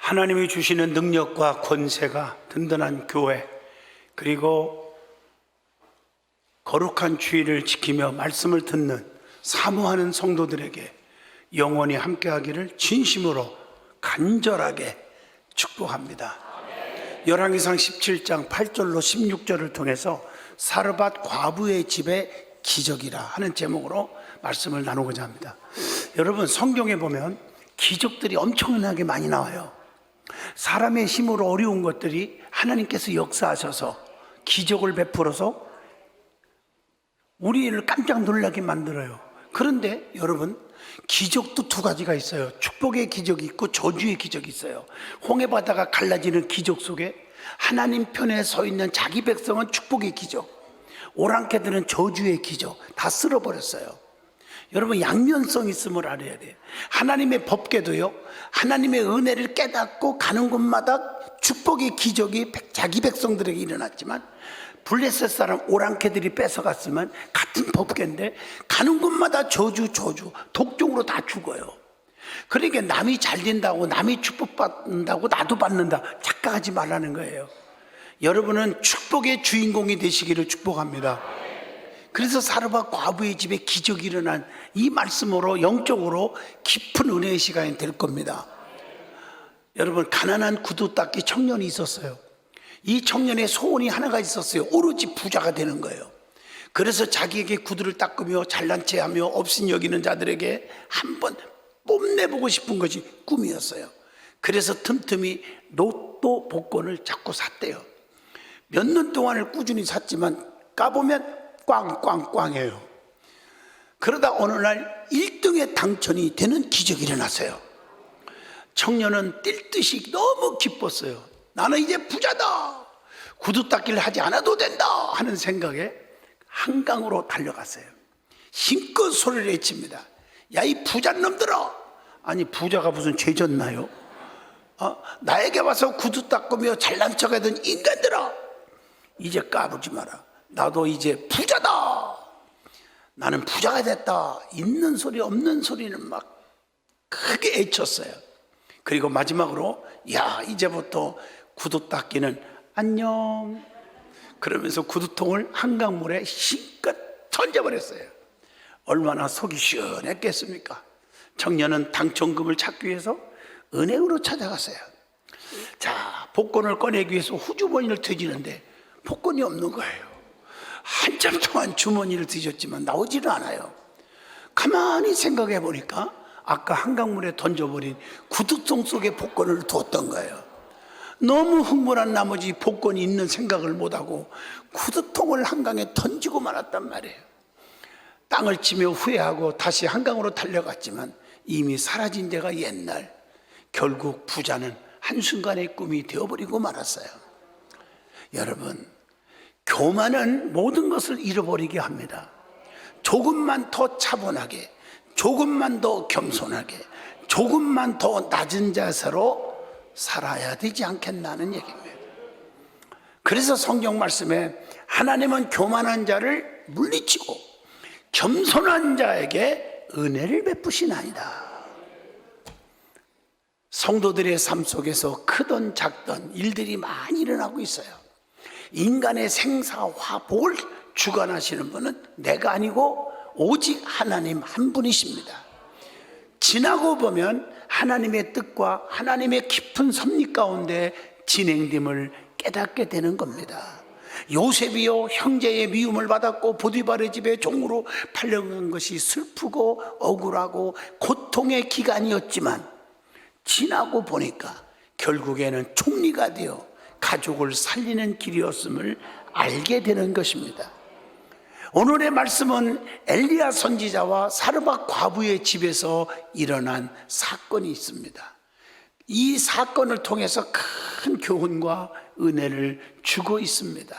하나님이 주시는 능력과 권세가 든든한 교회, 그리고 거룩한 주의를 지키며 말씀을 듣는 사모하는 성도들에게 영원히 함께하기를 진심으로 간절하게 축복합니다. 열왕기상 17장 8절로 16절을 통해서 사르밧 과부의 집의 기적이라 하는 제목으로 말씀을 나누고자 합니다. 여러분, 성경에 보면 기적들이 엄청나게 많이 나와요. 사람의 힘으로 어려운 것들이 하나님께서 역사하셔서 기적을 베풀어서 우리를 깜짝 놀라게 만들어요. 그런데 여러분, 기적도 두 가지가 있어요. 축복의 기적이 있고 저주의 기적이 있어요. 홍해바다가 갈라지는 기적 속에 하나님 편에 서 있는 자기 백성은 축복의 기적, 오랑캐들은 저주의 기적, 다 쓸어버렸어요. 여러분, 양면성 있음을 알아야 돼요. 하나님의 법궤도요, 하나님의 은혜를 깨닫고 가는 곳마다 축복의 기적이 자기 백성들에게 일어났지만, 블레셋 사람 오랑캐들이 뺏어갔으면 같은 법궤인데 가는 곳마다 저주, 독종으로 다 죽어요. 그러니까 남이 잘 된다고, 남이 축복받는다고 나도 받는다, 착각하지 말라는 거예요. 여러분은 축복의 주인공이 되시기를 축복합니다. 그래서 사르밧 과부의 집에 기적이 일어난 이 말씀으로 영적으로 깊은 은혜의 시간이 될 겁니다. 여러분, 가난한 구두 닦기 청년이 있었어요. 이 청년의 소원이 하나가 있었어요. 오로지 부자가 되는 거예요. 그래서 자기에게 구두를 닦으며 잘난 체하며 없인 여기는 자들에게 한번 뽐내보고 싶은 것이 꿈이었어요. 그래서 틈틈이 로또 복권을 자꾸 샀대요. 몇 년 동안을 꾸준히 샀지만 까보면 꽝꽝꽝해요. 그러다 어느 날 1등에 당첨이 되는 기적이 일어났어요. 청년은 뛸 듯이 너무 기뻤어요. 나는 이제 부자다, 구두 닦기를 하지 않아도 된다 하는 생각에 한강으로 달려갔어요. 힘껏 소리를 외칩니다. 야, 이 부자 놈들아. 아니, 부자가 무슨 죄졌나요? 나에게 와서 구두 닦으며 잘난 척하던 인간들아, 이제 까불지 마라. 나도 이제 부자다. 나는 부자가 됐다. 있는 소리 없는 소리는 막 크게 외쳤어요. 그리고 마지막으로, 야, 이제부터 구두 닦기는 안녕, 그러면서 구두통을 한강물에 힘껏 던져버렸어요. 얼마나 속이 시원했겠습니까? 청년은 당첨금을 찾기 위해서 은행으로 찾아갔어요. 자, 복권을 꺼내기 위해서 후주머니를 뒤지는데 복권이 없는 거예요. 한참 동안 주머니를 뒤졌지만 나오지는 않아요. 가만히 생각해 보니까 아까 한강물에 던져버린 구두통 속에 복권을 두었던 거예요. 너무 흥분한 나머지 복권이 있는 생각을 못하고 구두통을 한강에 던지고 말았단 말이에요. 땅을 치며 후회하고 다시 한강으로 달려갔지만 이미 사라진 데가 옛날. 결국 부자는 한순간의 꿈이 되어버리고 말았어요. 여러분, 교만은 모든 것을 잃어버리게 합니다. 조금만 더 차분하게, 조금만 더 겸손하게, 조금만 더 낮은 자세로 살아야 되지 않겠나는 얘기입니다. 그래서 성경 말씀에 하나님은 교만한 자를 물리치고 겸손한 자에게 은혜를 베푸시나이다. 성도들의 삶 속에서 크던 작던 일들이 많이 일어나고 있어요. 인간의 생사화복을 주관하시는 분은 내가 아니고 오직 하나님 한 분이십니다. 지나고 보면 하나님의 뜻과 하나님의 깊은 섭리 가운데 진행됨을 깨닫게 되는 겁니다. 요셉이요, 형제의 미움을 받았고 보디발의 집에 종으로 팔려간 것이 슬프고 억울하고 고통의 기간이었지만 지나고 보니까 결국에는 총리가 되어 가족을 살리는 길이었음을 알게 되는 것입니다. 오늘의 말씀은 엘리야 선지자와 사르밧 과부의 집에서 일어난 사건이 있습니다. 이 사건을 통해서 큰 교훈과 은혜를 주고 있습니다.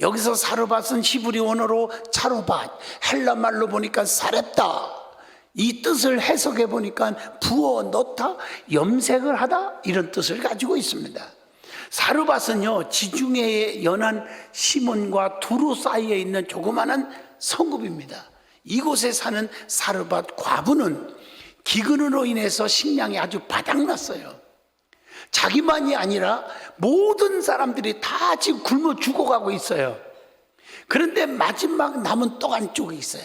여기서 사르밧은 히브리 원어로 차로밧, 헬라 말로 보니까 사렙다, 이 뜻을 해석해 보니까 부어 넣다, 염색을 하다, 이런 뜻을 가지고 있습니다. 사르밧은요, 지중해에 연안 시몬과 두루 사이에 있는 조그마한 성읍입니다. 이곳에 사는 사르밧 과부는 기근으로 인해서 식량이 아주 바닥났어요. 자기만이 아니라 모든 사람들이 다 지금 굶어 죽어가고 있어요. 그런데 마지막 남은 떡 쪽이 있어요.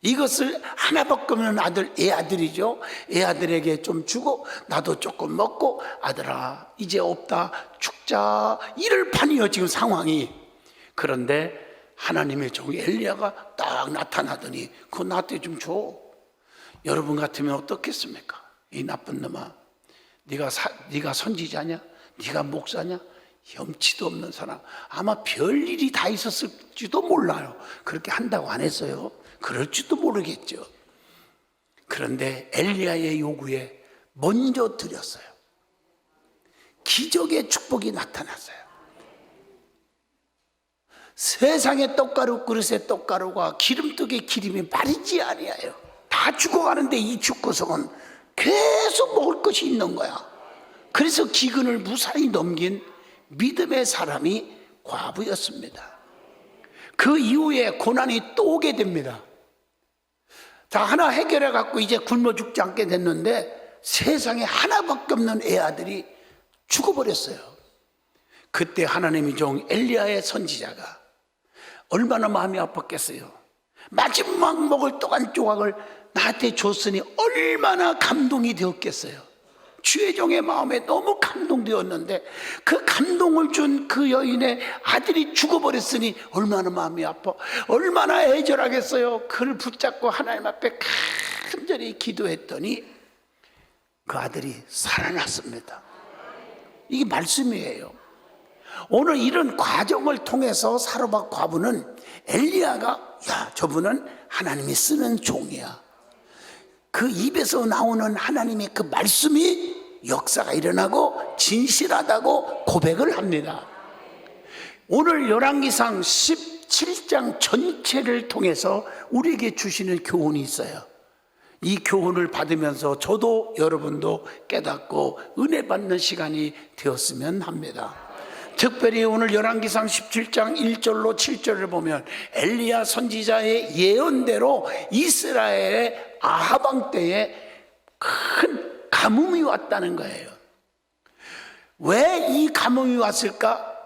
이것을 하나밖에 없는 애아들이죠. 애아들에게 좀 주고 나도 조금 먹고, 아들아 이제 없다 죽자, 이럴 판이요 지금 상황이. 그런데 하나님의 종 엘리야가 딱 나타나더니 그거 나한테 좀 줘. 여러분 같으면 어떻겠습니까? 이 나쁜 놈아, 네가 선지자냐? 네가 목사냐? 염치도 없는 사람, 아마 별일이 다 있었을지도 몰라요. 그렇게 한다고 안 했어요. 그럴지도 모르겠죠. 그런데 엘리야의 요구에 먼저 드렸어요. 기적의 축복이 나타났어요. 세상의 떡가루 그릇의 떡가루가 기름떡의 기름이 마르지 아니하여. 다 죽어가는데 이 죽고서는 계속 먹을 것이 있는 거야. 그래서 기근을 무사히 넘긴 믿음의 사람이 과부였습니다. 그 이후에 고난이 또 오게 됩니다. 다 하나 해결해 갖고 이제 굶어 죽지 않게 됐는데 세상에 하나밖에 없는 애아들이 죽어버렸어요. 그때 하나님의 종 엘리야의 선지자가 얼마나 마음이 아팠겠어요. 마지막 먹을 떡 한 조각을 나한테 줬으니 얼마나 감동이 되었겠어요. 주의 종의 마음에 너무 감동되었는데 그 감동을 준 그 여인의 아들이 죽어버렸으니 얼마나 마음이 아파, 얼마나 애절하겠어요. 그를 붙잡고 하나님 앞에 간절히 기도했더니 그 아들이 살아났습니다. 이게 말씀이에요. 오늘 이런 과정을 통해서 사르밧 과부는 엘리야가, 야, 저분은 하나님이 쓰는 종이야, 그 입에서 나오는 하나님의 그 말씀이 역사가 일어나고 진실하다고 고백을 합니다. 오늘 열왕기상 17장 전체를 통해서 우리에게 주시는 교훈이 있어요. 이 교훈을 받으면서 저도 여러분도 깨닫고 은혜 받는 시간이 되었으면 합니다. 특별히 오늘 열왕기상 17장 1절로 7절을 보면 엘리야 선지자의 예언대로 이스라엘의 아합 왕 때에 큰 가뭄이 왔다는 거예요. 왜 이 가뭄이 왔을까?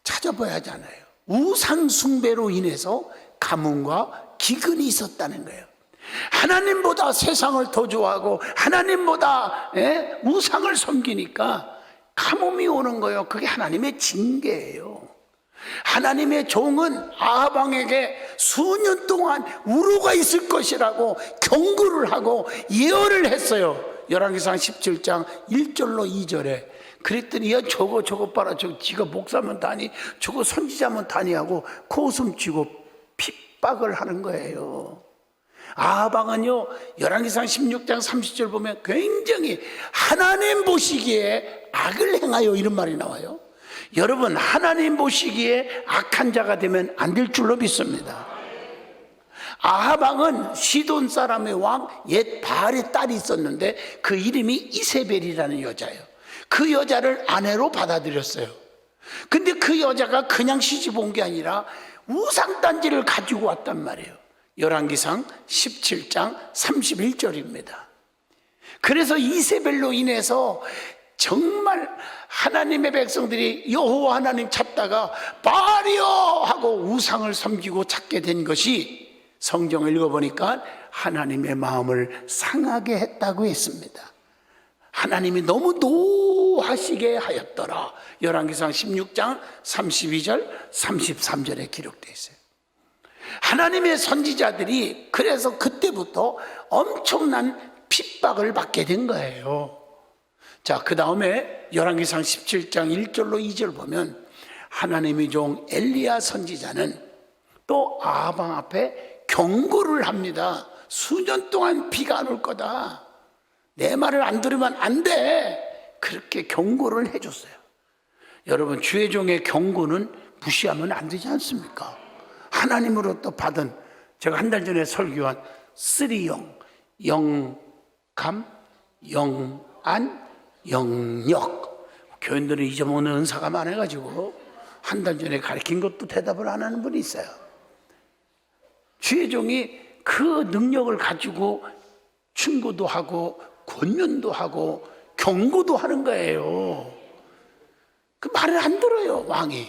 찾아봐야 하잖아요. 우상 숭배로 인해서 가뭄과 기근이 있었다는 거예요. 하나님보다 세상을 더 좋아하고 하나님보다 우상을 섬기니까 가뭄이 오는 거예요. 그게 하나님의 징계예요. 하나님의 종은 아합 왕에게 수년 동안 우로가 있을 것이라고 경고를 하고 예언을 했어요. 열왕기상 17장 1절로 2절에. 그랬더니 야, 저거 봐라, 저거 지가 목사면 다니, 저거 선지자면 다니 하고 코웃음 치고 핍박을 하는 거예요. 아합 왕은요, 열왕기상 16장 30절 보면 굉장히 하나님 보시기에 악을 행하여, 이런 말이 나와요. 여러분, 하나님 보시기에 악한 자가 되면 안 될 줄로 믿습니다. 아합 왕은 시돈 사람의 왕 옛 바알의 딸이 있었는데 그 이름이 이세벨이라는 여자예요. 그 여자를 아내로 받아들였어요. 근데 그 여자가 그냥 시집 온 게 아니라 우상단지를 가지고 왔단 말이에요. 열왕기상 17장 31절입니다. 그래서 이세벨로 인해서 정말 하나님의 백성들이 여호와 하나님 찾다가 바알이여 하고 우상을 섬기고 찾게 된 것이, 성경을 읽어보니까 하나님의 마음을 상하게 했다고 했습니다. 하나님이 너무 노하시게 하였더라. 열왕기상 16장 32절 33절에 기록되어 있어요. 하나님의 선지자들이 그래서 그때부터 엄청난 핍박을 받게 된 거예요. 자, 그 다음에 열왕기상 17장 1절로 2절 보면 하나님의 종 엘리야 선지자는 또 아합 왕 앞에 경고를 합니다. 수년 동안 비가 안 올 거다, 내 말을 안 들으면 안 돼, 그렇게 경고를 해줬어요. 여러분, 주의 종의 경고는 무시하면 안 되지 않습니까? 하나님으로부터 받은, 제가 한 달 전에 설교한 3영, 영감, 영안, 영역. 교인들은 잊어먹는 은사가 많아가지고 한 달 전에 가르친 것도 대답을 안 하는 분이 있어요. 주의 종이 그 능력을 가지고 충고도 하고 권면도 하고 경고도 하는 거예요. 그 말을 안 들어요, 왕이.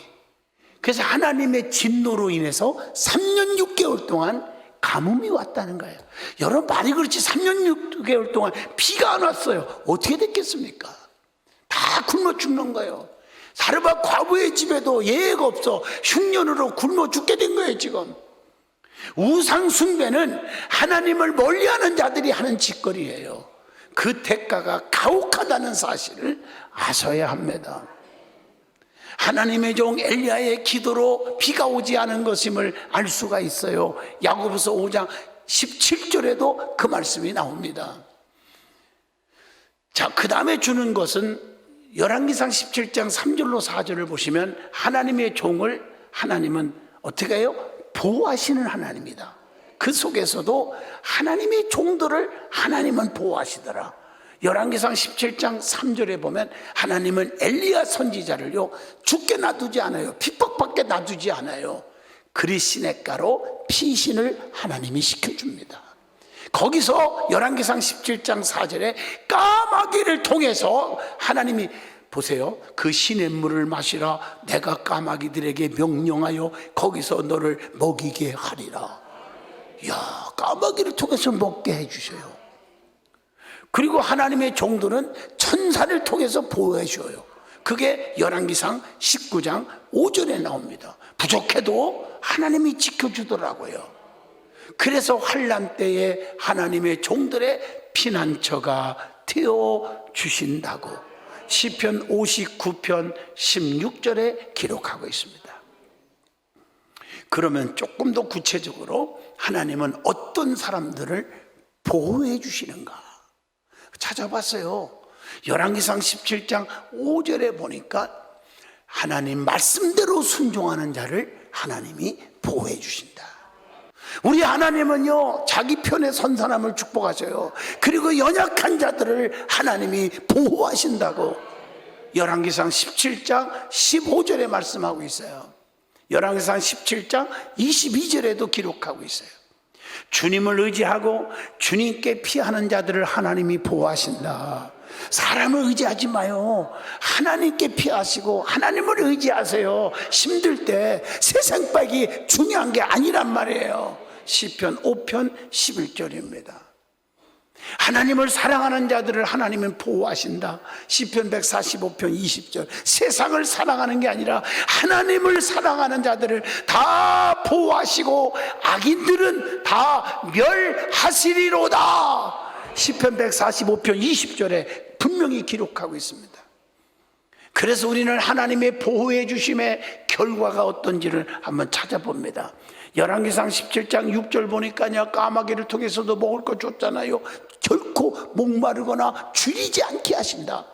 그래서 하나님의 진노로 인해서 3년 6개월 동안 가뭄이 왔다는 거예요. 여러분, 말이 그렇지 3년 6개월 동안 비가 안 왔어요. 어떻게 됐겠습니까? 다 굶어 죽는 거예요. 사르밧 과부의 집에도 예외가 없어 흉년으로 굶어 죽게 된 거예요. 지금 우상 숭배는 하나님을 멀리하는 자들이 하는 짓거리예요. 그 대가가 가혹하다는 사실을 아셔야 합니다. 하나님의 종 엘리야의 기도로 비가 오지 않은 것임을 알 수가 있어요. 야고보서 5장 17절에도 그 말씀이 나옵니다. 자, 그 다음에 주는 것은 열왕기상 17장 3절로 4절을 보시면 하나님의 종을 하나님은 어떻게 해요? 보호하시는 하나님이다. 그 속에서도 하나님의 종들을 하나님은 보호하시더라. 열왕기상 17장 3절에 보면 하나님은 엘리야 선지자를요 죽게 놔두지 않아요. 핍박받게 놔두지 않아요. 그리 시냇가로 피신을 하나님이 시켜줍니다. 거기서 열왕기상 17장 4절에 까마귀를 통해서 하나님이 보세요. 그 시냇물을 마시라. 내가 까마귀들에게 명령하여 거기서 너를 먹이게 하리라. 이야, 까마귀를 통해서 먹게 해주셔요. 그리고 하나님의 종들은 천사를 통해서 보호해 줘요. 그게 열왕기상 19장 5절에 나옵니다. 부족해도 하나님이 지켜주더라고요. 그래서 환난 때에 하나님의 종들의 피난처가 되어 주신다고 시편 59편 16절에 기록하고 있습니다. 그러면 조금 더 구체적으로 하나님은 어떤 사람들을 보호해 주시는가 찾아봤어요. 열왕기상 17장 5절에 보니까 하나님 말씀대로 순종하는 자를 하나님이 보호해 주신다. 우리 하나님은요 자기 편에 선 사람을 축복하셔요. 그리고 연약한 자들을 하나님이 보호하신다고 열왕기상 17장 15절에 말씀하고 있어요. 열왕기상 17장 22절에도 기록하고 있어요. 주님을 의지하고 주님께 피하는 자들을 하나님이 보호하신다. 사람을 의지하지 마요. 하나님께 피하시고 하나님을 의지하세요. 힘들 때 세상 빼기 중요한 게 아니란 말이에요. 시편 5편 11절입니다. 하나님을 사랑하는 자들을 하나님은 보호하신다. 시편 145편 20절. 세상을 사랑하는 게 아니라 하나님을 사랑하는 자들을 다 보호하시고 악인들은 다 멸하시리로다. 시편 145편 20절에 분명히 기록하고 있습니다. 그래서 우리는 하나님의 보호해 주심의 결과가 어떤지를 한번 찾아봅니다. 열왕기상 17장 6절 보니까요 까마귀를 통해서도 먹을 거 줬잖아요. 결코 목마르거나 줄이지 않게 하신다.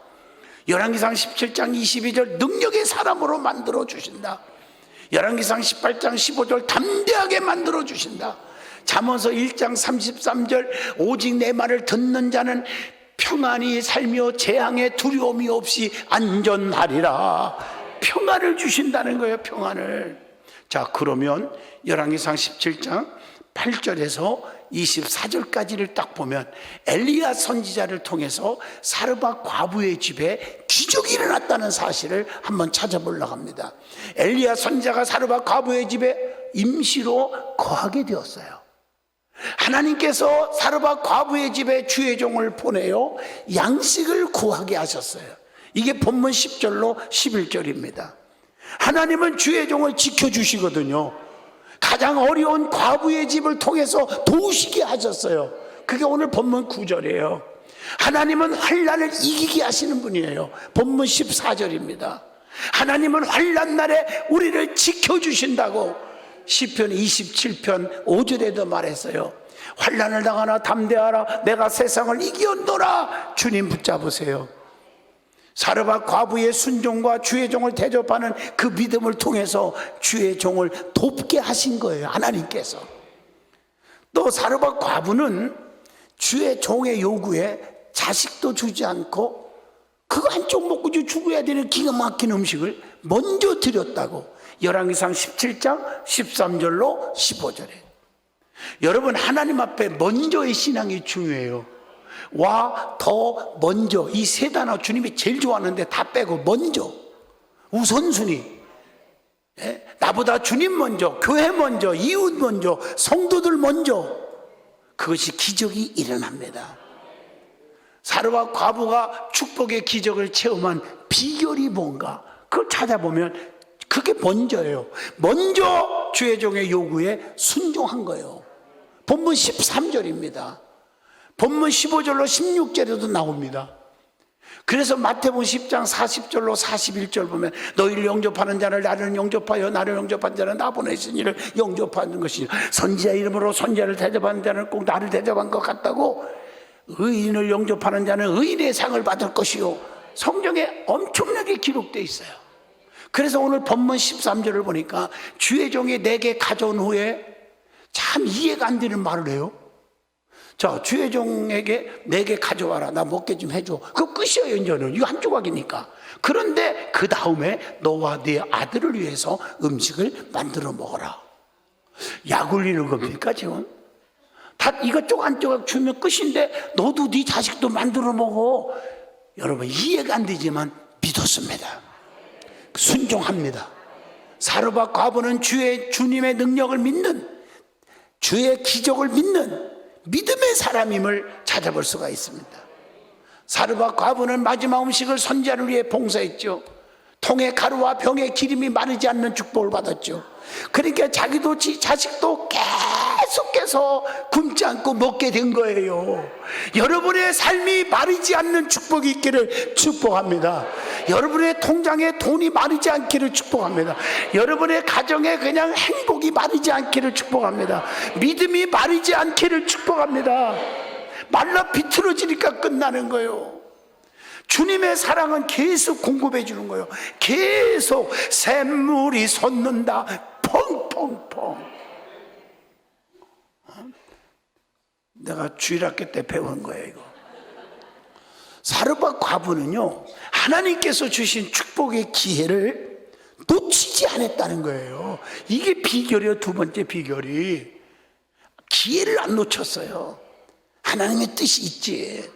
열왕기상 17장 22절 능력의 사람으로 만들어 주신다. 열왕기상 18장 15절 담대하게 만들어 주신다. 잠언서 1장 33절 오직 내 말을 듣는 자는 평안히 살며 재앙에 두려움이 없이 안전하리라. 평안을 주신다는 거예요. 평안을. 자, 그러면 열왕기상 17장 8절에서 24절까지를 딱 보면 엘리야 선지자를 통해서 사르밧 과부의 집에 기적이 일어났다는 사실을 한번 찾아보려고 합니다. 엘리야 선지자가 사르밧 과부의 집에 임시로 거하게 되었어요. 하나님께서 사르밧 과부의 집에 주의 종을 보내요 양식을 구하게 하셨어요. 이게 본문 10절로 11절입니다. 하나님은 주의 종을 지켜주시거든요. 가장 어려운 과부의 집을 통해서 도우시게 하셨어요. 그게 오늘 본문 9절이에요. 하나님은 환난을 이기게 하시는 분이에요. 본문 14절입니다. 하나님은 환난 날에 우리를 지켜주신다고 시편 27편 5절에도 말했어요. 환난을 당하나 담대하라. 내가 세상을 이기었노라. 주님 붙잡으세요. 사르밧 과부의 순종과 주의 종을 대접하는 그 믿음을 통해서 주의 종을 돕게 하신 거예요. 하나님께서. 또 사르밧 과부는 주의 종의 요구에 자식도 주지 않고 그거 한쪽 먹고 죽어야 되는 기가 막힌 음식을 먼저 드렸다고 열왕기상 17장 13절로 15절에. 여러분, 하나님 앞에 먼저의 신앙이 중요해요. 와, 더, 먼저. 이 세 단어 주님이 제일 좋아하는데 다 빼고 먼저, 우선순위. 예? 나보다 주님 먼저, 교회 먼저, 이웃 먼저, 성도들 먼저. 그것이 기적이 일어납니다. 사르와 과부가 축복의 기적을 체험한 비결이 뭔가, 그걸 찾아보면 그게 먼저예요. 먼저 주의 종의 요구에 순종한 거예요. 본문 13절입니다. 본문 15절로 16절에도 나옵니다. 그래서 마태복음 10장 40절로 41절 보면 너희를 영접하는 자를 나를 영접하여 나를 영접한 자는 나 보내신 이를 영접하는 것이니 선지자 이름으로 선지자를 대접하는 자는 꼭 나를 대접한 것 같다고 의인을 영접하는 자는 의인의 상을 받을 것이요. 성경에 엄청나게 기록되어 있어요. 그래서 오늘 본문 13절을 보니까 주의 종이 내게 가져온 후에 참 이해가 안 되는 말을 해요. 자, 주의 종에게 내게 가져와라. 나 먹게 좀 해줘. 그거 끝이에요. 이제는 이거 한 조각이니까. 그런데 그 다음에 너와 네 아들을 위해서 음식을 만들어 먹어라. 약 올리는 겁니까 지금? 다 이것저것 한 조각 주면 끝인데 너도 네 자식도 만들어 먹어. 여러분 이해가 안 되지만 믿었습니다. 순종합니다. 사르밧 과부는 주님의 능력을 믿는, 주의 기적을 믿는 믿음의 사람임을 찾아볼 수가 있습니다. 사르밧 과부는 마지막 음식을 선지자를 위해 봉사했죠. 통에 가루와 병에 기름이 마르지 않는 축복을 받았죠. 그러니까 자기도 자식도 계속해서 굶지 않고 먹게 된 거예요. 여러분의 삶이 마르지 않는 축복이 있기를 축복합니다. 여러분의 통장에 돈이 마르지 않기를 축복합니다. 여러분의 가정에 그냥 행복이 마르지 않기를 축복합니다. 믿음이 마르지 않기를 축복합니다. 말라 비틀어지니까 끝나는 거예요. 주님의 사랑은 계속 공급해 주는 거예요. 계속 샘물이 솟는다. 펑펑펑. 내가 주일학교 때 배운 거예요 이거. 사르밧 과부는요 하나님께서 주신 축복의 기회를 놓치지 않았다는 거예요. 이게 비결이에요. 두 번째 비결이 기회를 안 놓쳤어요. 하나님의 뜻이 있지.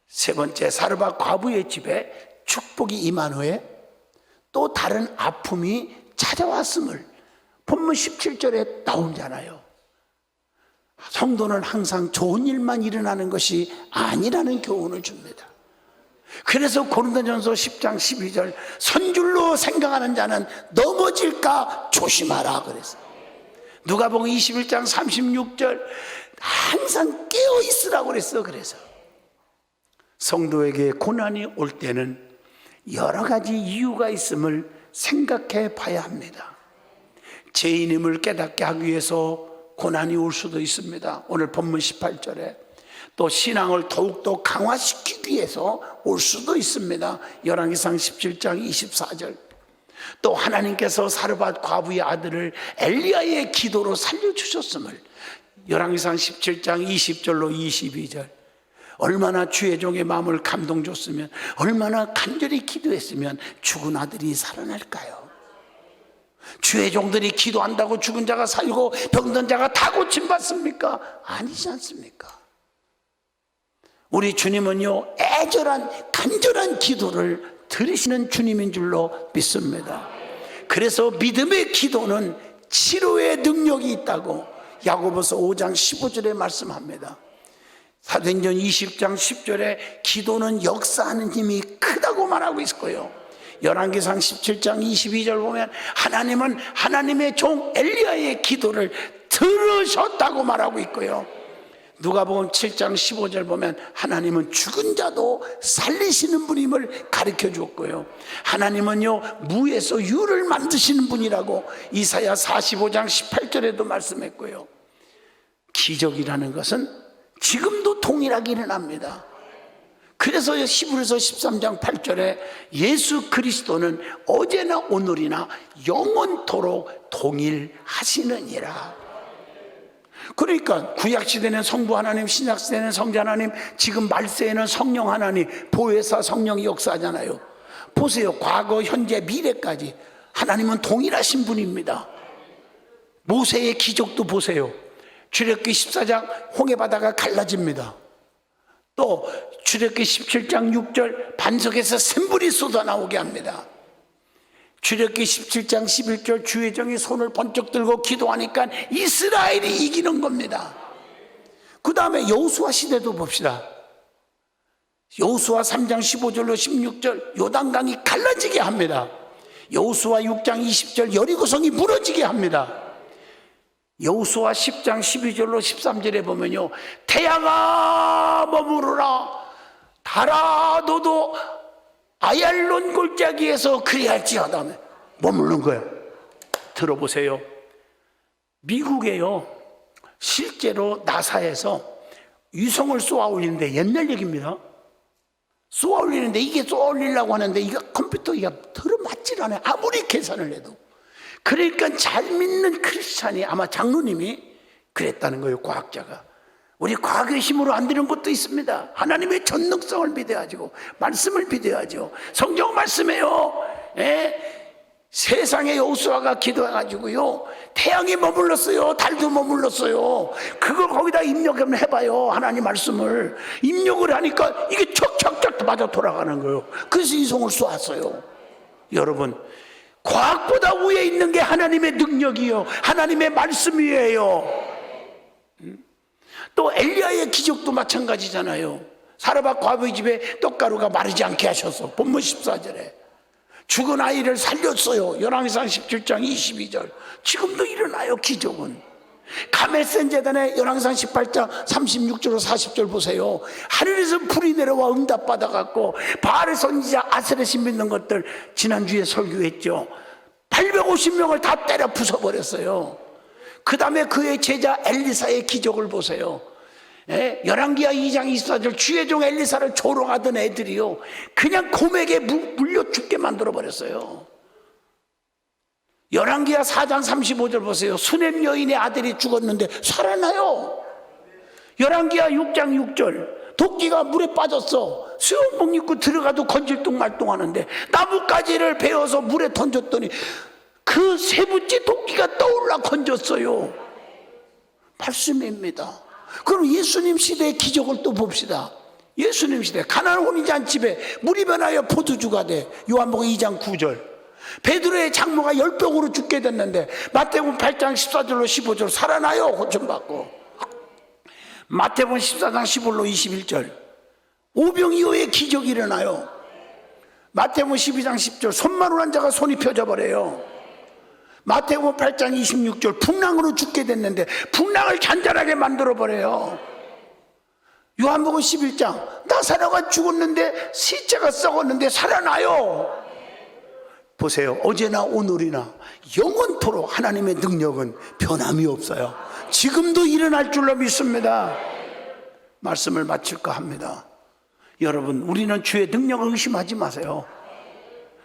세 번째, 사르밧 과부의 집에 축복이 임한 후에 또 다른 아픔이 찾아왔음을 본문 17절에 나오잖아요. 성도는 항상 좋은 일만 일어나는 것이 아니라는 교훈을 줍니다. 그래서 고린도전서 10장 12절 선줄로 생각하는 자는 넘어질까 조심하라 그랬어요. 누가복음 21장 36절 항상 깨어 있으라고 그랬어. 그래서 성도에게 고난이 올 때는 여러 가지 이유가 있음을 생각해 봐야 합니다. 죄인임을 깨닫게 하기 위해서 고난이 올 수도 있습니다. 오늘 본문 18절에 또 신앙을 더욱더 강화시키기 위해서 올 수도 있습니다. 열왕기상 17장 24절 또 하나님께서 사르밧 과부의 아들을 엘리야의 기도로 살려주셨음을 열왕기상 17장 20절로 22절 얼마나 주의 종의 마음을 감동 줬으면 얼마나 간절히 기도했으면 죽은 아들이 살아날까요? 주의 종들이 기도한다고 죽은 자가 살고 병든 자가 다 고침받습니까? 아니지 않습니까? 우리 주님은요 애절한 간절한 기도를 들으시는 주님인 줄로 믿습니다. 그래서 믿음의 기도는 치료의 능력이 있다고 야고보서 5장 15절에 말씀합니다. 사도행전 20장 10절에 기도는 역사하는 힘이 크다고 말하고 있을 거예요. 열왕기상 17장 22절 보면 하나님은 하나님의 종 엘리야의 기도를 들으셨다고 말하고 있고요. 누가복음 7장 15절 보면 하나님은 죽은 자도 살리시는 분임을 가르쳐 주었고요. 하나님은요 무에서 유를 만드시는 분이라고 이사야 45장 18절에도 말씀했고요. 기적이라는 것은 지금도 동일하게 일어납니다. 그래서 히브리서 13장 8절에 예수 그리스도는 어제나 오늘이나 영원토록 동일하시느니라. 그러니까 구약시대는 성부 하나님, 신약시대는 성자 하나님, 지금 말세에는 성령 하나님, 보혜사 성령이 역사하잖아요. 보세요. 과거, 현재, 미래까지 하나님은 동일하신 분입니다. 모세의 기적도 보세요. 출애굽기 14장 홍해 바다가 갈라집니다. 또 출애굽기 17장 6절 반석에서 샘불이 쏟아나오게 합니다. 출애굽기 17장 11절 주의 종이 손을 번쩍 들고 기도하니까 이스라엘이 이기는 겁니다. 그 다음에 여호수아 시대도 봅시다. 여호수아 3장 15절로 16절 요단강이 갈라지게 합니다. 여호수아 6장 20절 여리고성이 무너지게 합니다. 여호수아 10장 12절로 13절에 보면요, 태양아 머무르라, 달아 너도 아얄론 골짜기에서 그리할지어다. 머무르는 거예요. 들어보세요. 미국에요, 실제로 나사에서 위성을 쏘아 올리는데, 옛날 얘기입니다. 쏘아 올리는데, 이게 쏘아 올리려고 하는데 이거 컴퓨터가 들어맞질 않아요. 아무리 계산을 해도. 그러니까 잘 믿는 크리스찬이, 아마 장로님이 그랬다는 거예요. 과학자가. 우리 과학의 힘으로 안 되는 것도 있습니다. 하나님의 전능성을 믿어야죠. 말씀을 믿어야죠. 성경 말씀에요, 세상의 여호수아가 기도해가지고요, 태양이 머물렀어요, 달도 머물렀어요. 그걸 거기다 입력을 해봐요. 하나님 말씀을 입력을 하니까 이게 척척척 맞아 돌아가는 거예요. 그래서 이송을 쏘았어요. 여러분, 과학보다 위에 있는 게 하나님의 능력이요, 하나님의 말씀이에요. 또 엘리야의 기적도 마찬가지잖아요. 사르밧 과부의 집에 떡가루가 마르지 않게 하셔서 본문 14절에 죽은 아이를 살렸어요. 열왕기상 17장 22절. 지금도 일어나요, 기적은. 가멜센 제단의 열왕기상 18장 36절로 40절 보세요. 하늘에서 불이 내려와 응답받아갖고 바알의 선지자 아세렛이 믿는 것들 지난주에 설교했죠. 850명을 다 때려 부숴버렸어요. 그 다음에 그의 제자 엘리사의 기적을 보세요. 열왕기하 2장 24절 주의 종 엘리사를 조롱하던 애들이요, 그냥 곰에게 물려 죽게 만들어버렸어요. 열왕기하 4장 35절 보세요. 수넴 여인의 아들이 죽었는데 살아나요. 열왕기하 6장 6절 도끼가 물에 빠졌어. 수영복 입고 들어가도 건질뚱 말뚱하는데 나뭇가지를 베어서 물에 던졌더니 그 세 번째 도끼가 떠올라 건졌어요. 말씀입니다. 그럼 예수님 시대의 기적을 또 봅시다. 예수님 시대 가나안 혼인잔치집에 물이 변하여 포도주가 돼. 요한복음 2장 9절. 베드로의 장모가 열병으로 죽게 됐는데 마태복음 8장 14절로 15절 살아나요. 고침받고. 마태복음 14장 15절로 21절 오병이어의 기적이 일어나요. 마태복음 12장 10절 손마루 한 자가 손이 펴져버려요. 마태복음 8장 26절 풍랑으로 죽게 됐는데 풍랑을 잔잔하게 만들어버려요. 요한복음 11장 나사로가 죽었는데 시체가 썩었는데 살아나요. 보세요. 어제나 오늘이나 영원토록 하나님의 능력은 변함이 없어요. 지금도 일어날 줄로 믿습니다. 말씀을 마칠까 합니다. 여러분, 우리는 주의 능력을 의심하지 마세요.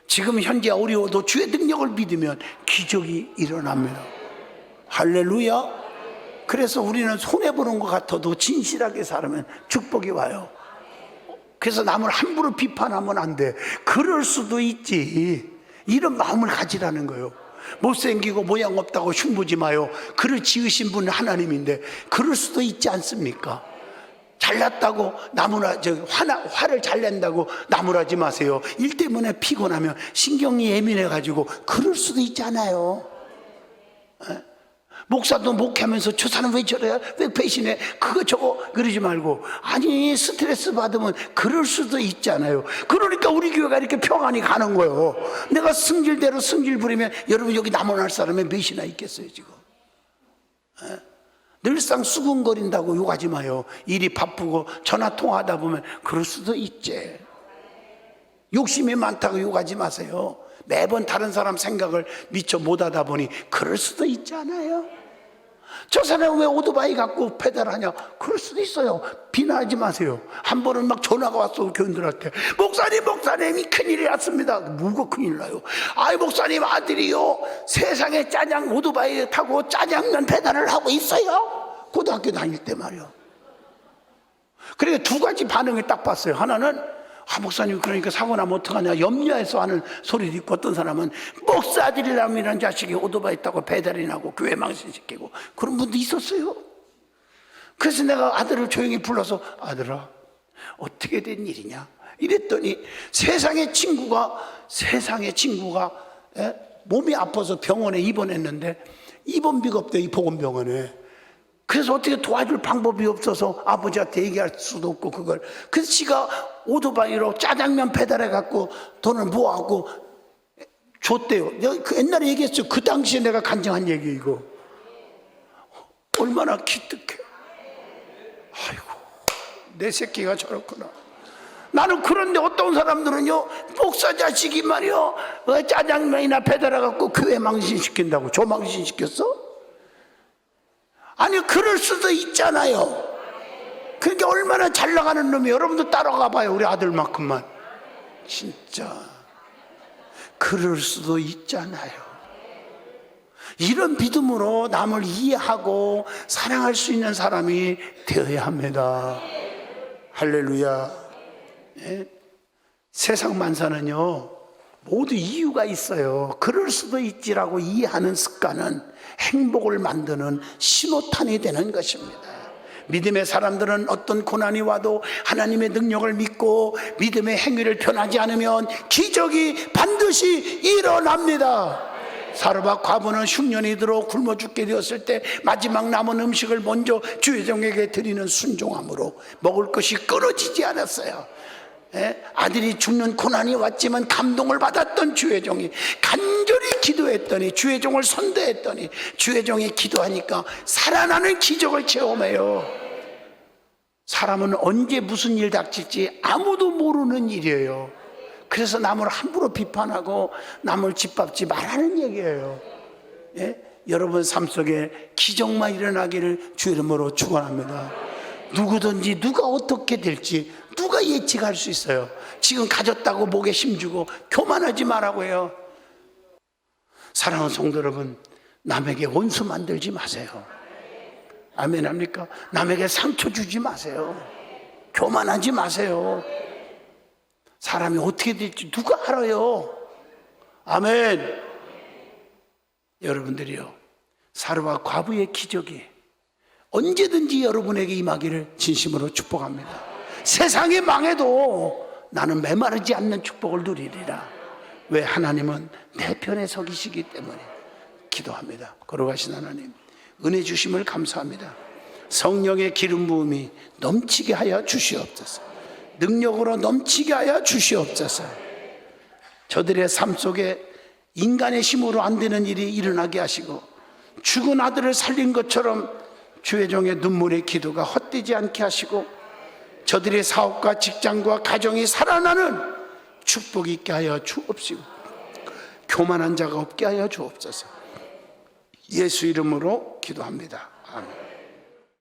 지금 현재 어려워도 주의 능력을 믿으면 기적이 일어납니다. 할렐루야. 그래서 우리는 손해보는 것 같아도 진실하게 살면 축복이 와요. 그래서 남을 함부로 비판하면 안 돼. 그럴 수도 있지, 이런 마음을 가지라는 거예요. 못생기고 모양 없다고 흉보지 마요. 그를 지으신 분은 하나님인데 그럴 수도 있지 않습니까? 잘났다고 화를 잘 낸다고 나무라지 마세요. 일 때문에 피곤하면 신경이 예민해가지고 그럴 수도 있잖아요. 목사도 목회하면서 저 사람 왜 저래, 왜 배신해, 그거 저거 그러지 말고, 아니 스트레스 받으면 그럴 수도 있잖아요. 그러니까 우리 교회가 이렇게 평안히 가는 거예요. 내가 승질대로 승질 부리면 여러분 여기 남원할 사람이 몇이나 있겠어요 지금. 늘상 수군거린다고 욕하지 마요. 일이 바쁘고 전화 통화하다 보면 그럴 수도 있지. 욕심이 많다고 욕하지 마세요. 매번 다른 사람 생각을 미처 못하다 보니 그럴 수도 있지 않아요? 저 사람 왜 오토바이 갖고 페달하냐, 그럴 수도 있어요. 비난하지 마세요. 한 번은 막 전화가 왔어 교인들한테. 목사님이 큰일이 났습니다. 뭐가 큰일 나요? 아이 목사님 아들이요 세상에 짜장 오토바이 타고 짜장면 배달을 하고 있어요. 고등학교 다닐 때 말이요. 그러니까 두 가지 반응을 딱 봤어요. 하나는 목사님 그러니까 사고 나면 어떡하냐 염려해서 하는 소리도 있고, 어떤 사람은 목사 아들이라면 이런 자식이 오토바이 타고 배달이 나고 교회 망신시키고, 그런 분도 있었어요. 그래서 내가 아들을 조용히 불러서 아들아 어떻게 된 일이냐 이랬더니 세상의 친구가 몸이 아파서 병원에 입원했는데 입원비가 없대, 이 보건병원에. 그래서 어떻게 도와줄 방법이 없어서 아버지한테 얘기할 수도 없고 그걸. 그래서 지가 오토바이로 짜장면 배달해 갖고 돈을 모아갖고 줬대요. 내가 옛날에 얘기했죠. 그 당시에 내가 간증한 얘기 이거. 얼마나 기특해. 아이고, 내 새끼가 저렇구나. 나는 그런데 어떤 사람들은요, 목사 자식이 말이요, 짜장면이나 배달해갖고 교회 망신시킨다고. 저 망신시켰어? 아니, 그럴 수도 있잖아요. 그러니까 얼마나 잘 나가는 놈이, 여러분도 따라가 봐요. 우리 아들만큼만. 진짜 그럴 수도 있잖아요. 이런 믿음으로 남을 이해하고 사랑할 수 있는 사람이 되어야 합니다. 할렐루야. 예? 세상 만사는요 모두 이유가 있어요. 그럴 수도 있지라고 이해하는 습관은 행복을 만드는 신호탄이 되는 것입니다. 믿음의 사람들은 어떤 고난이 와도 하나님의 능력을 믿고 믿음의 행위를 변하지 않으면 기적이 반드시 일어납니다. 사르밧 과부는 흉년이 들어 굶어 죽게 되었을 때 마지막 남은 음식을 먼저 주회종에게 드리는 순종함으로 먹을 것이 끊어지지 않았어요. 아들이 죽는 고난이 왔지만 감동을 받았던 주회종이 간절히 기도했더니, 주회종을 선대했더니 주회종이 기도하니까 살아나는 기적을 체험해요. 사람은 언제 무슨 일 닥칠지 아무도 모르는 일이에요. 그래서 남을 함부로 비판하고 남을 짓밟지 말라는 얘기예요. 예? 여러분 삶 속에 기적만 일어나기를 주 이름으로 축원합니다. 누구든지 누가 어떻게 될지 누가 예측할 수 있어요. 지금 가졌다고 목에 힘주고 교만하지 말라고 해요. 사랑하는 성도 여러분, 남에게 원수 만들지 마세요. 아멘 합니까? 남에게 상처 주지 마세요. 교만하지 마세요. 사람이 어떻게 될지 누가 알아요. 아멘. 여러분들이요, 사르밧 과부의 기적이 언제든지 여러분에게 임하기를 진심으로 축복합니다. 세상이 망해도 나는 메마르지 않는 축복을 누리리라. 왜? 하나님은 내 편에 서 계시기 때문에. 기도합니다. 걸어가신 하나님, 은혜 주심을 감사합니다. 성령의 기름 부음이 넘치게 하여 주시옵소서. 능력으로 넘치게 하여 주시옵소서. 저들의 삶 속에 인간의 힘으로 안 되는 일이 일어나게 하시고, 죽은 아들을 살린 것처럼 주의종의 눈물의 기도가 헛되지 않게 하시고, 저들의 사업과 직장과 가정이 살아나는 축복이 있게 하여 주옵시고, 교만한 자가 없게 하여 주옵소서. 예수 이름으로 기도합니다. 아멘.